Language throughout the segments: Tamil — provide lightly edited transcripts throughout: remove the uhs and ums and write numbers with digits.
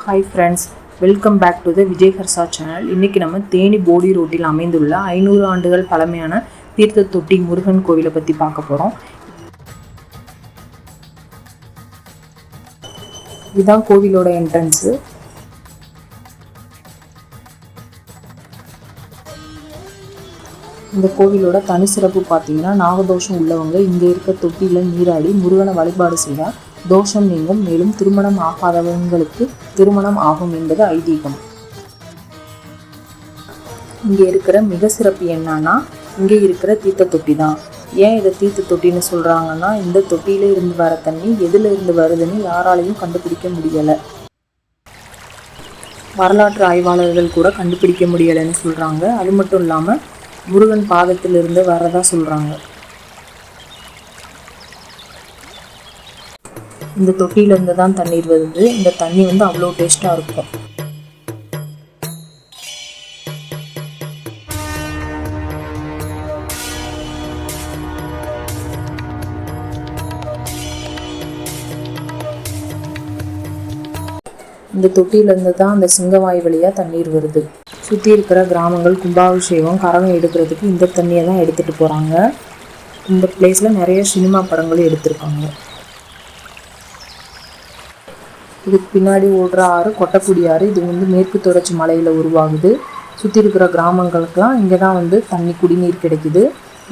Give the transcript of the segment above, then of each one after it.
Hi friends, welcome back to the Vijay Harsha channel. இன்றைக்கி நம்ம தேனி போடி ரோட்டில் அமைந்துள்ள 500 ஆண்டுகள் பழமையான தீர்த்த தொட்டி முருகன் கோவிலை பற்றி பார்க்க போகிறோம். இதுதான் கோவிலோட என்ட்ரன்ஸு. இந்த கோவிலோட தனி சிறப்பு பார்த்தீங்கன்னா, நாகதோஷம் உள்ளவங்க இங்கே இருக்க தொட்டியில் நீராடி முருகனை வழிபாடு செய்தால் தோஷம் நீங்கும், மேலும் திருமணம் ஆகாதவங்களுக்கு திருமணம் ஆகும் என்பது ஐதீகம். இங்கே இருக்கிற மிக சிறப்பு என்னன்னா, இங்கே இருக்கிற தீர்த்த தொட்டி தான். ஏன் இதை தீர்த்த தொட்டின்னு சொல்கிறாங்கன்னா, இந்த தொட்டியில இருந்து வர தண்ணி எதில் இருந்து வருதுன்னு யாராலையும் கண்டுபிடிக்க முடியலை. வரலாற்று ஆய்வாளர்கள் கூட கண்டுபிடிக்க முடியலைன்னு சொல்கிறாங்க. அது மட்டும் இல்லாமல் முருகன் பாதத்திலிருந்து வரதா சொல்கிறாங்க. இந்த தொட்டியிலேருந்து தான் தண்ணீர் வருது. இந்த தண்ணி அவ்வளோ டேஸ்ட்டாக இருக்கும். இந்த தொட்டியிலேருந்து தான் அந்த சிங்கவாய் வழியாக தண்ணீர் வருது. சுற்றி இருக்கிற கிராமங்கள் கும்பாபிஷேகம் கரகம் எடுக்கிறதுக்கு இந்த தண்ணியை தான் எடுத்துகிட்டு போகிறாங்க. இந்த பிளேஸில் நிறைய சினிமா படங்களும் எடுத்திருக்காங்க. இதுக்கு பின்னாடி ஓடுற ஆறு கொட்டக்குடி ஆறு. இது மேற்கு தொடர்ச்சி மலையில் உருவாகுது. சுற்றி இருக்கிற கிராமங்களுக்கெல்லாம் இங்கே தான் தண்ணி குடிநீர் கிடைக்குது.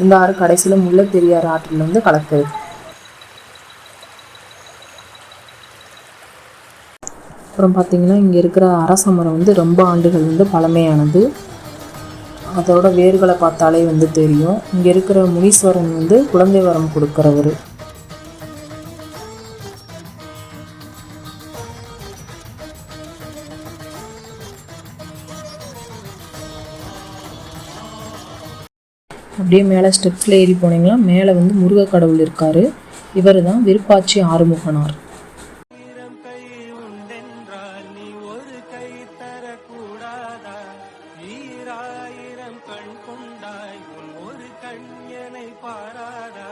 இந்த ஆறு கடைசியில் முல்லைப்பெரியாறு ஆற்றில் கலக்குது. அப்புறம் பார்த்திங்கன்னா, இங்கே இருக்கிற அரச மரம் ரொம்ப ஆண்டுகள் பழமையானது. அதோட வேர்களை பார்த்தாலே தெரியும். இங்கே இருக்கிற முனீஸ்வரன் குழந்தை வரம் கொடுக்குறவர். அப்படியே மேலே ஸ்டெப்ஸில் ஏறி போனீங்கன்னா மேலே முருக கடவுள் இருக்கார். இவர் தான் விருப்பாச்சி ஆறுமுகனார்.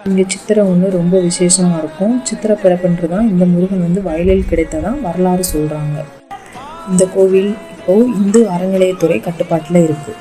இங்கே சித்திரை ரொம்ப விசேஷமாக இருக்கும். சித்திரை பிறப்புன்றது தான் இந்த முருகன் வயலில் கிடைத்ததான் வரலாறு சொல்கிறாங்க. இந்த கோவில் இப்போது இந்து அறநிலையத்துறை கட்டுப்பாட்டில் இருக்குது.